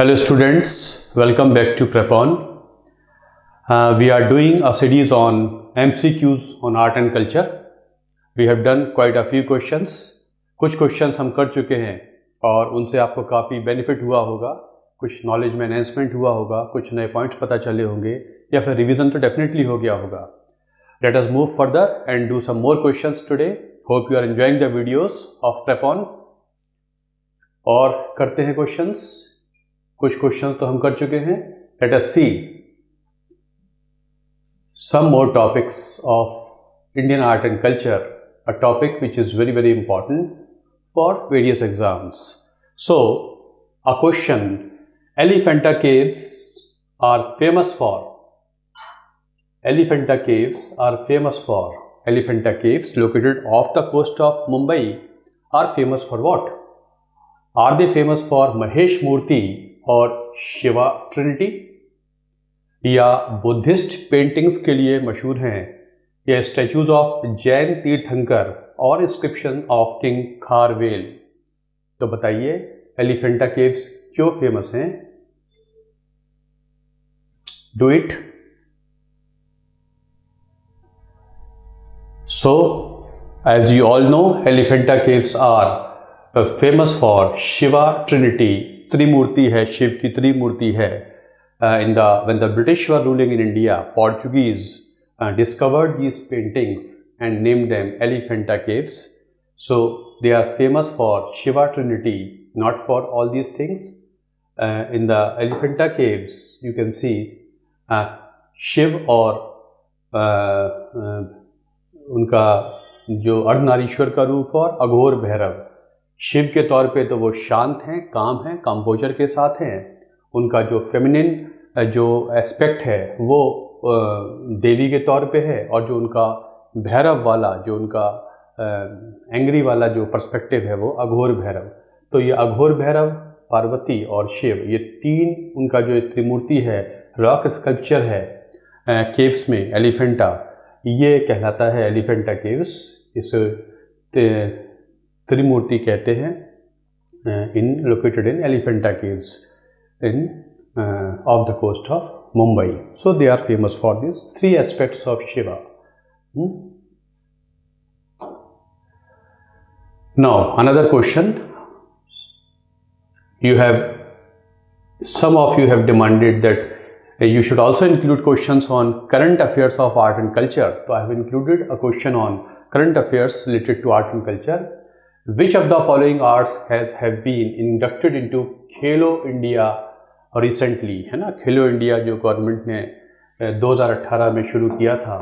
Hello students, welcome back to Prepon. We are doing a series on MCQs on art and culture. We have done quite a few questions. कुछ questions हम कर चुके हैं और उनसे आपको काफ़ी बेनिफिट हुआ होगा, कुछ नॉलेज में एनहेंसमेंट हुआ होगा, कुछ नए पॉइंट्स पता चले होंगे या फिर रिवीजन तो डेफिनेटली हो गया होगा. Let us move further and do some more questions today. Hope you are enjoying the videos of Prepon. और करते हैं क्वेश्चंस. कुछ क्वेश्चन तो हम कर चुके हैं. Let us see some more topics of Indian art and culture, a topic which is very very important for various exams. So a question, Elephanta caves are famous for. Elephanta caves are famous for. Elephanta caves located off the coast of Mumbai are famous for what? Are they famous for Mahesh Murti और Shiva trinity, या Buddhist paintings के लिए मशहूर हैं, या statues of Jain तीर्थंकर और inscription of king Kharavela? तो बताइए एलिफेंटा केव्स क्यों फेमस हैं? Do it. So as you all know, Elephanta caves are famous for Shiva trinity. Trimurti है, शिव की त्रिमूर्ति है. when the British were ruling in India, Portuguese discovered these paintings and named them Elephanta Caves. So they are famous for Shiva Trinity, not for all these things. In the Elephanta Caves you can see Shiv और उनका जो अर्धनारीश्वर का रूप और अघोर भैरव. शिव के तौर पे तो वो शांत हैं, काम हैं, कंपोजर के साथ हैं. उनका जो फेमिनिन जो एस्पेक्ट है वो देवी के तौर पे है, और जो उनका भैरव वाला, जो उनका एंग्री वाला जो पर्सपेक्टिव है वो अघोर भैरव. तो ये अघोर भैरव, पार्वती और शिव, ये तीन उनका जो त्रिमूर्ति है, रॉक स्कल्पचर है केव्स में एलिफेंटा, ये कहलाता है एलिफेंटा केव्स. इस त्रिमूर्ति कहते हैं in located in Elephanta caves in off the coast of Mumbai. So they are famous for this three aspects of Shiva. Now another question, you have, some of you have demanded that you should also include questions on current affairs of art and culture. So I have included a question on current affairs related to art and culture. Which of the following arts have been inducted into Khelo India recently? है ना, खेलो India जो government ने 2018 में शुरू किया था,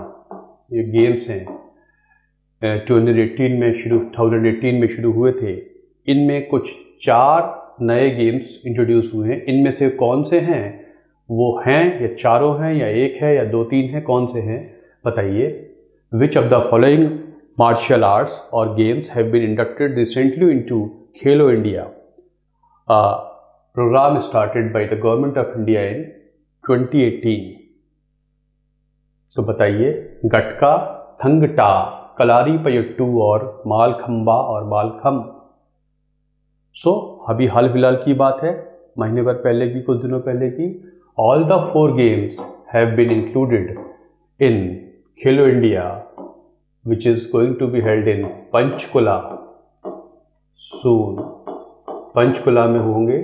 ये games हैं 2018 में शुरू हुए थे. इनमें कुछ 4 नए गेम्स इंट्रोड्यूस हुए हैं. इनमें से कौन से हैं? वो हैं या चारों हैं या एक है या 2-3 हैं? कौन से हैं बताइए. Which of the following martial arts or games have been inducted recently into Khelo India, a program started by the government of India in 2018? तो बताइए गटका, थंगटा, कलारी पयट्टू और मालखंबा और मालखम. सो अभी हाल फिलहाल की बात है, महीने भर पहले की, कुछ दिनों पहले की. All the 4 games have been included in Khelo India, which is going to be held in Panchkula soon. Panchkula में होंगे.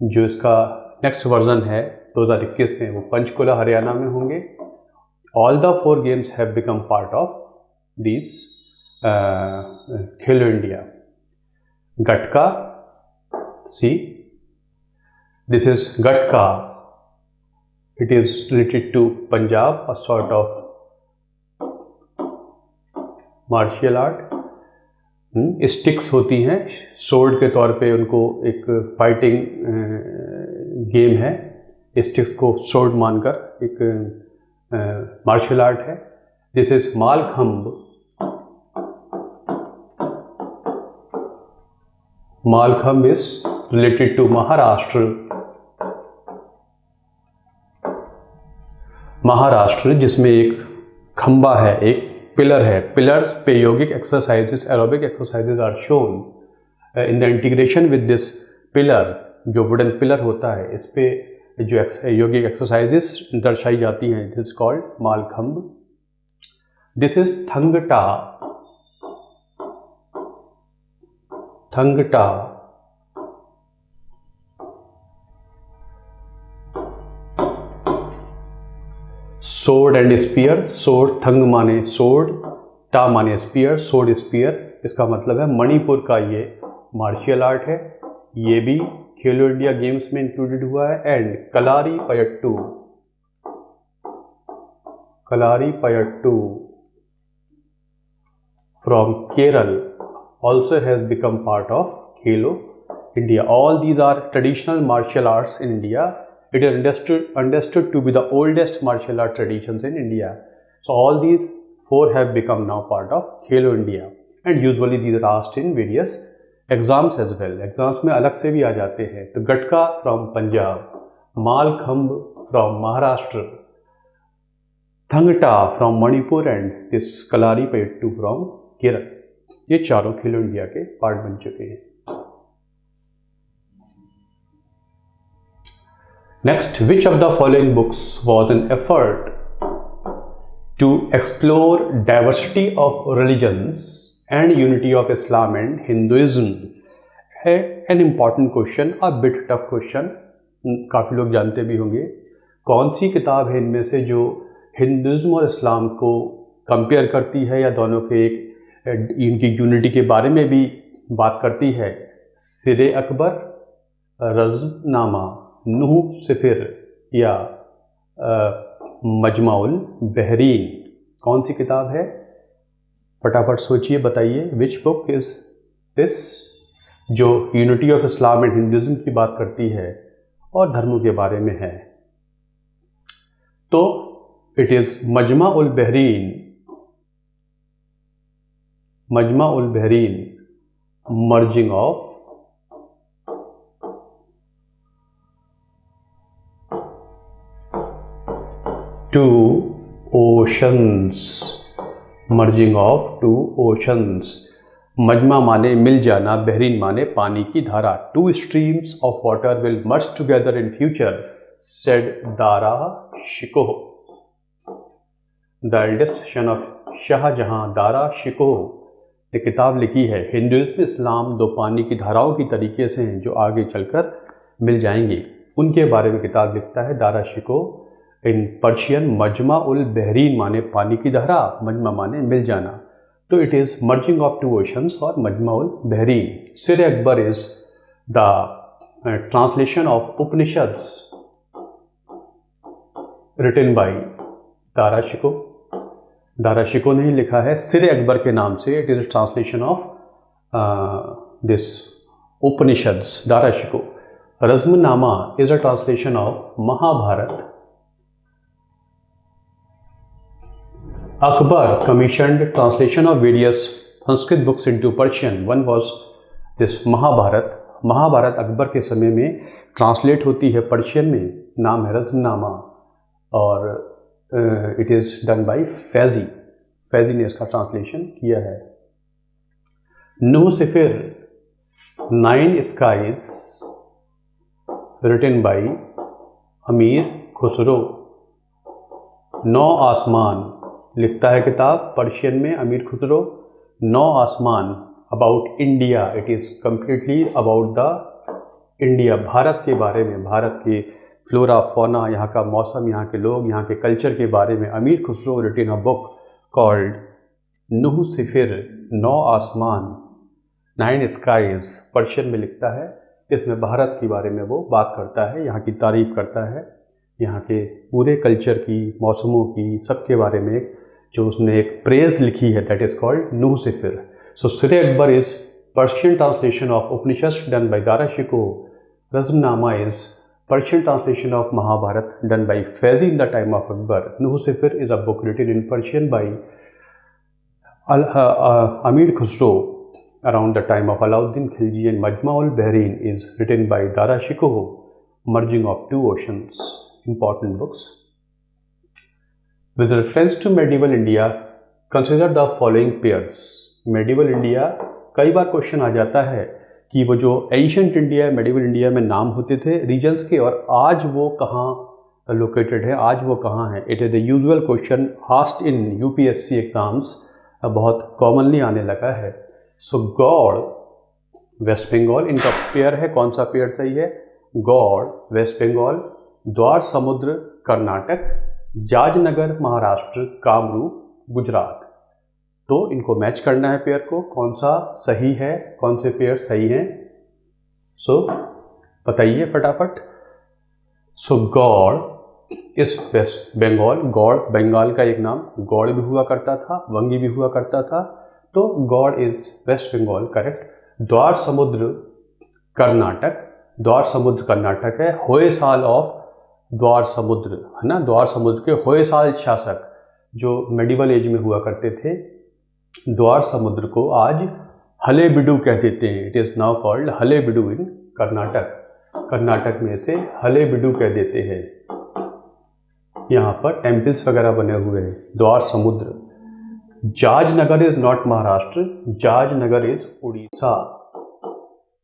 जो इसका नेक्स्ट वर्जन है 2021 में, वो पंचकुला हरियाणा में होंगे. All the 4 games have become part of these Khelo India. Gatka, see, this is gatka. It is related to Punjab, a sort of martial art. Sticks होती हैं, सोर्ड के तौर पे उनको एक फाइटिंग गेम है. स्टिक्स को सोर्ड मानकर एक मार्शियल आर्ट है. This is Mallakhamb. Mallakhamb is related to Maharashtra. Maharashtra जिसमें एक खंबा है, एक पिलर है. पिलर्स पे yogic exercises, aerobic exercises are shown. In the integration with this pillar, जो वुडन पिलर होता है, इस पे जो योगिक एक्सरसाइजेस दर्शाई जाती हैं, this called Mallakhamb. This is Thangta. Thangta. Sword and spear. Sword, thang माने सोर्ड, टा माने स्पीयर, सोर्ड स्पीयर, इसका मतलब है मणिपुर का ये मार्शियल आर्ट है। ये भी खेलो इंडिया गेम्स में इंक्लूडेड हुआ है। And Kalaripayattu. Kalaripayattu from Kerala also has become part of Khelo India. All these are traditional martial arts in India. It is understood to be the oldest martial art traditions in India. So all these four have become now part of Khelo India, and usually these are asked in various exams as well. Exams में अलग से भी आ जाते हैं। तो gatka from Punjab, मालखंब from Maharashtra, थंगटा from Manipur, and this Kalari Payattu from Kerala. ये चारों खेलो India के पार्ट बन चुके हैं। Next, which of the following books was an effort to explore diversity of religions and unity of Islam and Hinduism? है an important question, a bit tough question, काफ़ी लोग जानते भी होंगे। कौन सी किताब है इनमें से जो हिंदुइज्म और इस्लाम को कंपेयर करती है या दोनों के एक इनकी यूनिटी के बारे में भी बात करती है? सिरे अकबर, रज़्मनामा, नूह सिफिर या मजमाउल बहरीन? कौन सी किताब है? फटाफट सोचिए, बताइए। विच बुक इज दिस जो unity of Islam and Hinduism की बात करती है और धर्मों के बारे में है? तो it is Majmaul Bahrain. Majmaul Bahrain, merging of two oceans. Merging of two oceans. मजमा माने मिल जाना, बहरीन माने पानी की धारा। Two streams of water will merge together in future, said Dara Shikoh. The eldest son of Shahjahan, Dara Shikoh ने किताब लिखी है। हिंदुइज्म इस्लाम दो पानी की धाराओं की तरीके से हैं जो आगे चलकर मिल जाएंगे, उनके बारे में किताब लिखता है दारा शिकोह। इन पर्शियन मजमा उल बहरीन माने पानी की धारा, मजमा माने मिल जाना। तो it is merging of two oceans और Majma ul Bahrain. Sirr Akbar is the translation of Upanishads written by Dara Shikoh. Dara Shikoh ने ही लिखा है सिर अकबर के नाम से। It is a translation of this Upanishads, Dara Shikoh. Razmnama is a translation of Mahabharat. Akbar commissioned translation of various Sanskrit books into Persian. One was this Mahabharat. Mahabharat Akbar के समय में ट्रांसलेट होती है पर्शियन में, नाम है रज़्मनामा, और it is done by Faizi. Faizi ने इसका ट्रांसलेशन किया है। नूह सिफिर, 9 स्काइज, रिटन बाय अमीर खुसरो। 9 आसमान लिखता है किताब पर्शियन में अमीर खुसरो। 9 आसमान about India. It is completely about the India, Bharat के बारे में, भारत के फ्लोरा फौना, यहाँ का मौसम, यहाँ के लोग, यहाँ के कल्चर के बारे में। Amir Khusro written a book called Nuh Sipihr, 9 आसमान, 9 स्काइज, पर्शियन में लिखता है। इसमें भारत के बारे में वो बात करता है, यहाँ की तारीफ करता है, यहाँ के पूरे कल्चर की, मौसमों की, सब के बारे में जो उसने एक प्रेज लिखी है, दैट इज़ कॉल्ड नूह सिफिर। सो सिर Akbar is Persian translation of Upanishad done by Dara Shikoh. Razmnama is Persian translation of Mahabharata done by Faizi in the time of Akbar. Nuh Sifir is a book written in Persian by Amir Khusro around the time of Alauddin Khilji, and Majma al-Bahrain is written by Dara Shikoh, Merging of Two Oceans. Important books. With reference to medieval India, consider the following pairs. Medieval India, कई बार question आ जाता है कि वो जो ancient India, medieval India में नाम होते थे रीजन्स के, और आज वो कहाँ लोकेटेड है, आज वो कहाँ है। It is the usual question asked in UPSC exams, बहुत कॉमनली आने लगा है। सो गौड़ वेस्ट बंगाल, इनका पेयर है, कौन सा पेयर सही है? Gaur waste Bengal, Dwarasamudra Karnataka, Jajnagar Maharashtra, Kamrup Gujarat. तो इनको मैच करना है पेयर को, कौन सा सही है, कौन से पेयर सही हैं। सो बताइए फटाफट। सो गौड़ इस वेस्ट बंगाल, गौड़ बंगाल का एक नाम, गौड़ भी हुआ करता था, वंगी भी हुआ करता था, तो Gaur is West Bengal correct. Dwarasamudra Karnataka, द्वार समुद्र कर्नाटक है। होयसाल ऑफ द्वार समुद्र, है ना, द्वार समुद्र के होयसाल शासक जो मेडिवल एज में हुआ करते थे, द्वार समुद्र को आज हलेबीडु कह देते हैं। It is now called Halebidu इन कर्नाटक। कर्नाटक में से हलेबीडु कह देते हैं। यहाँ पर टेम्पल्स वगैरह बने हुए हैं। Dwarasamudra. Jajnagar is not Maharashtra, Jajnagar is Orissa.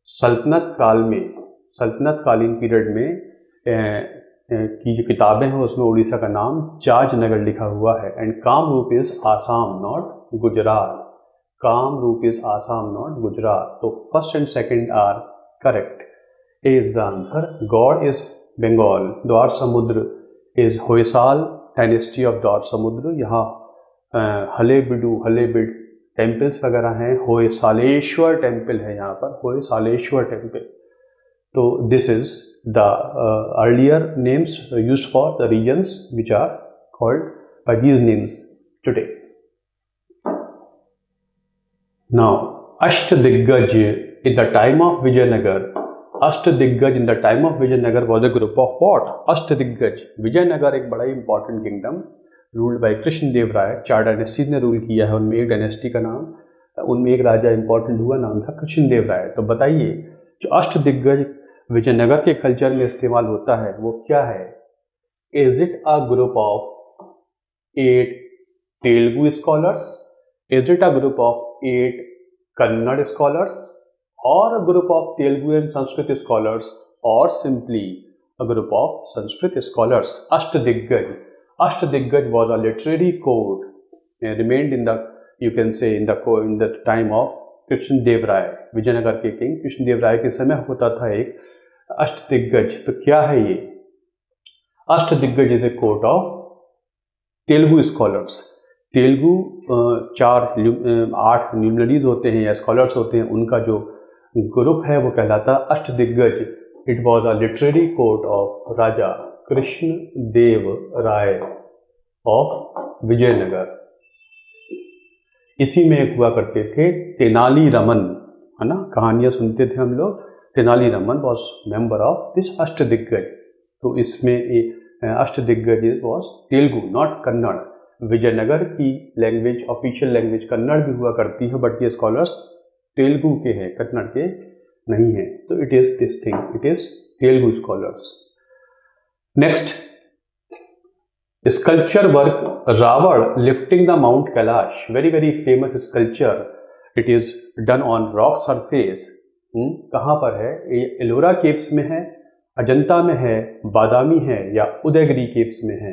सल्तनत काल में, सल्तनत कालीन पीरियड में की जो किताबें हैं उसमें उड़ीसा का नाम जाजनगर लिखा हुआ है। And Kamrup is Assam not Gujarat. Kamrup is Assam not Gujarat. तो first and second are correct. A is the answer. Gaur is Bengal, Dwarasamudra is Hoysala dynasty of द्वार समुद्र। यहाँ हलेबीडु, हलेबीड टेम्पल्स वगैरह हैं। होयसालेश्वर टेम्पल है यहाँ पर, होयसालेश्वर टेम्पल। तो this is the earlier names used for the regions which are called by these names today. Now, Ashtadiggaj in the time of Vijayanagar, Ashtadiggaj in the time of Vijayanagar was a group of what? Ashtadiggaj, Vijayanagar एक बड़ा important kingdom ruled by Krishnadeva Raya. 4 dynasties ने rule किया है, उनमें एक dynasty का नाम, उनमें एक राजा इंपॉर्टेंट हुआ, नाम था कृष्णदेव राय। तो बताइए जो अष्टदिग्गज विजयनगर के कल्चर में इस्तेमाल होता है वो क्या है? Is it a group of 8 Telugu scholars, is it a group of 8 Kannada scholars, और a group of Telugu and Sanskrit scholars, और simply a group of Sanskrit scholars? Ashtadiggaja, Ashtadiggaja was a literary court remained in the, you can say in the time of Krishnadeva Raya. Vijayanagara के king Krishnadeva राय के समय होता था एक अष्टदिग्गज। तो क्या है ये? Ashtadiggaja is a court of Telugu scholars. Telugu 8 luminaries होते हैं या स्कॉलर्स होते हैं, उनका जो ग्रुप है वो कहलाता Ashtadiggaja. It was a literary court of Raja Krishnadeva Raya of Vijayanagara. इसी में एक हुआ करते थे तेनाली रमन, है ना, कहानियाँ सुनते थे हम लोग। Tenali Raman was member of this Ashtadiggaja. तो इसमें अष्टदिग्गज वॉज तेलुगु नॉट कन्नड़। विजयनगर की लैंग्वेज, ऑफिशियल लैंग्वेज कन्नड़ भी हुआ करती है, बट ये स्कॉलर्स तेलुगु के हैं, कन्नड़ के नहीं हैं। तो it is this thing, it is Telugu scholars. Next, sculpture work Ravana lifting the mount Kailash, very very famous sculpture. It is done on rock surface. कहाँ पर है? ये एलोरा केव्स में है, अजंता में है, बादामी है, या उदयगिरी केव्स में है।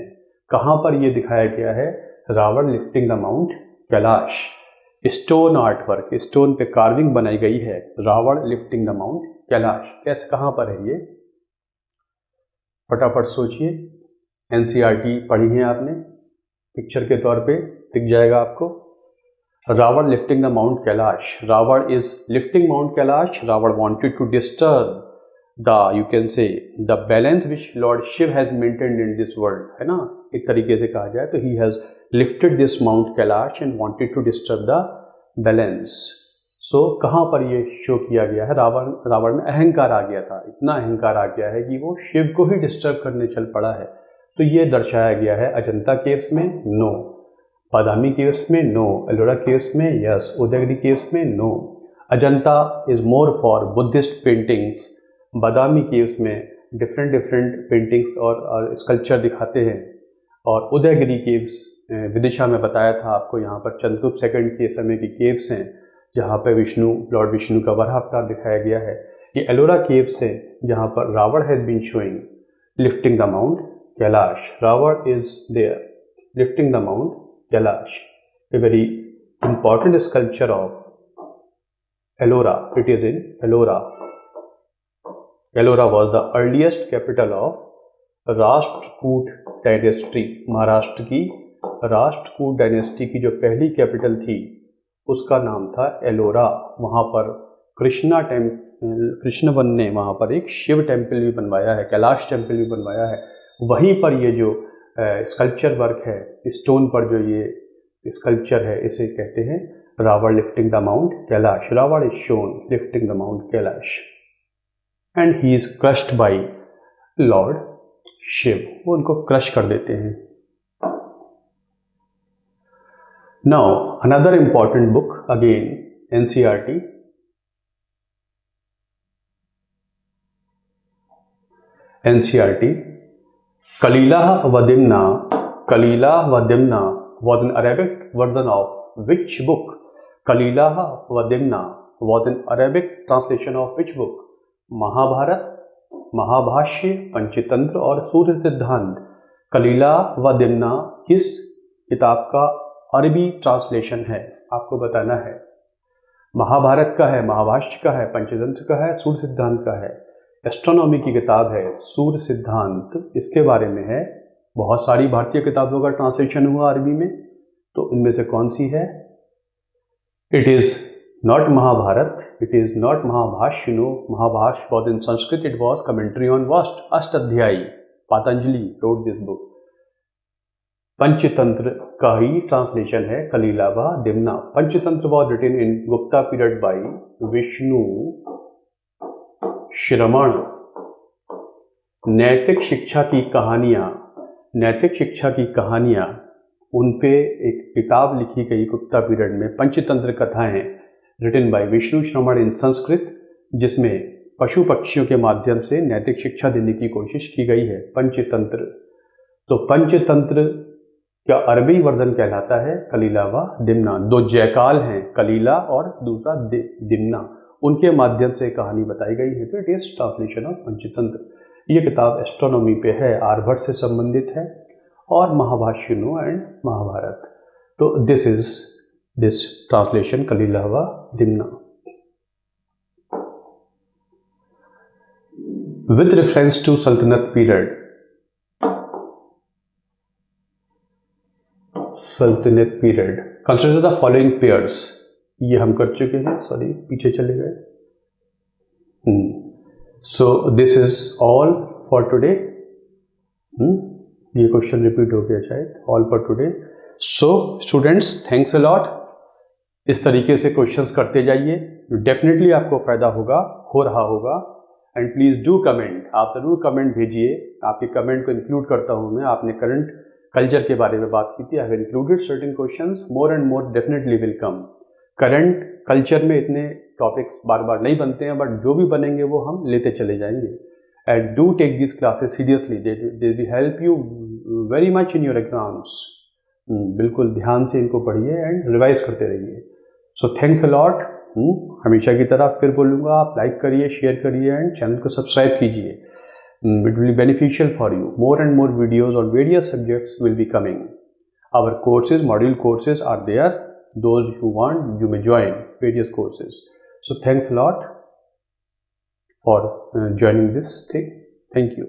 कहाँ पर ये दिखाया गया है? Ravana lifting the mount Kailash. Stone art work, stone पे कार्विंग बनाई गई है, Ravana lifting the mount Kailash. कैसे, कहाँ पर है ये? फटाफट सोचिए। एनसीईआरटी पढ़ी है आपने, पिक्चर के तौर पे दिख जाएगा आपको। Ravan lifting the mount Kailash, Ravan is lifting mount Kailash. Ravan wanted to disturb the, you can say, the balance which lord Shiv has maintained in this world, है ना, एक तरीके से कहा जाए तो he has lifted this mount Kailash and wanted to disturb the balance. So कहाँ पर ये शो किया गया है? रावण में अहंकार आ गया था, इतना अहंकार आ गया है कि वो शिव को ही डिस्टर्ब करने चल पड़ा है। तो ये दर्शाया गया है अजंता केव्स में, नो। बादामी केव्स में, नो। एलोरा केव्स में, यस। उदयगिरी केव्स में, no. Ajanta is more for Buddhist paintings. Badami caves में डिफरेंट पेंटिंग्स और स्कल्पचर दिखाते हैं। और उदयगिरी केव्स विदिशा में बताया था आपको, यहाँ पर चंद्रगुप्त सेकंड के समय की केव्स हैं। जहाँ पे लॉर्ड विष्णु का वराह अवतार दिखाया गया है। ये एलोरा केव्स है जहाँ पर Ravana has been showing lifting the mount Kailash. Ravan is there lifting the mount Kailash, a very important sculpture of Ellora. It is in Ellora. Ellora was the earliest capital of Rashtrakuta dynasty. Maharashtra की राष्ट्रकूट डायनेस्टी की जो पहली कैपिटल थी उसका नाम था एलोरा। वहाँ पर कृष्णवन ने वहाँ पर एक शिव टेम्पल भी बनवाया है, कैलाश टेम्पल भी बनवाया है। वहीं पर ये जो स्कल्पचर वर्क है, स्टोन पर जो ये स्कल्पचर है, इसे कहते हैं Ravan lifting the mount Kailash. Ravan is shown lifting the mount Kailash and he is crushed by lord Shiv. वो उनको क्रश कर देते हैं। Now another important book again NCERT, Kalila व दिमना। कलीला व Dimna was an Arabic version of which book? Kalila wa Dimna was an Arabic translation of which book? Mahabharat, Mahabhashya, Panchatantra और सूर्य सिद्धांत। कलीला व दिमना किस किताब का अरबी ट्रांसलेशन है आपको बताना है। महाभारत का है, महाभाष्य का है, पंचतंत्र का है, सूर्य सिद्धांत का है। एस्ट्रोनॉमी की किताब है सूर्य सिद्धांत, इसके बारे में है। बहुत सारी भारतीय किताबों का ट्रांसलेशन हुआ अरबी में, तो इनमें से कौन सी है? It is not Mahabharat, it is not Mahabhashya. No, Mahabhashya was in Sanskrit, it was commentary on vast Ashtadhyayi. Patanjali wrote this book. Panchatantra का ही ट्रांसलेशन है कलीला व Dimna. Panchatantra was written in Gupta period by Vishnu Sharman. नैतिक शिक्षा की कहानियाँ, नैतिक शिक्षा की कहानियाँ, उन पे एक किताब लिखी गई गुप्ता पीरियड में, पंचतंत्र कथाएं रिटन बाय विष्णु श्रमण इन संस्कृत, जिसमें पशु पक्षियों के माध्यम से नैतिक शिक्षा देने की कोशिश की गई है। पंचतंत्र, तो पंचतंत्र का अरबी वर्जन कहलाता है कलीला व दिमना। दो जयकाल हैं, कलीला और दूसरा दिमना, उनके माध्यम से कहानी बताई गई है। तो it is translation of Panchatantra. ये किताब एस्ट्रोनॉमी पे है, आर्यभट्ट से संबंधित है, और महाभाष्य एंड महाभारत। तो दिस इज दिस ट्रांसलेशन कलीला व दिमना। विद रेफरेंस टू सल्तनत पीरियड, सल्तनत period consider the following pairs. ये हम कर चुके हैं, सॉरी पीछे चले गए। So this is all for today. ये क्वेश्चन रिपीट हो गया शायद। All for today. So students, thanks a lot. इस तरीके से क्वेश्चंस करते जाइए, डेफिनेटली आपको फायदा होगा, हो रहा होगा। एंड प्लीज डू कमेंट, आप जरूर कमेंट भेजिए। आपके कमेंट को इंक्लूड करता हूँ मैं। आपने करंट कल्चर के बारे में बात की थी, I have included certain questions, more and more definitely will come. Current culture में इतने टॉपिक्स बार बार नहीं बनते हैं, बट जो भी बनेंगे वो हम लेते चले जाएंगे। And do take this classes seriously, they will help you very much in your exams. बिल्कुल ध्यान से इनको पढ़िए एंड रिवाइज करते रहिए। So thanks a lot. हमेशा की तरह फिर बोलूँगा, आप लाइक करिए, शेयर करिए एंड चैनल को सब्सक्राइब कीजिए। It will be beneficial for you. More and more videos on various subjects will be coming. Our courses, module courses are there. Those who want, you may join various courses. So thanks a lot for joining this thing. Thank you.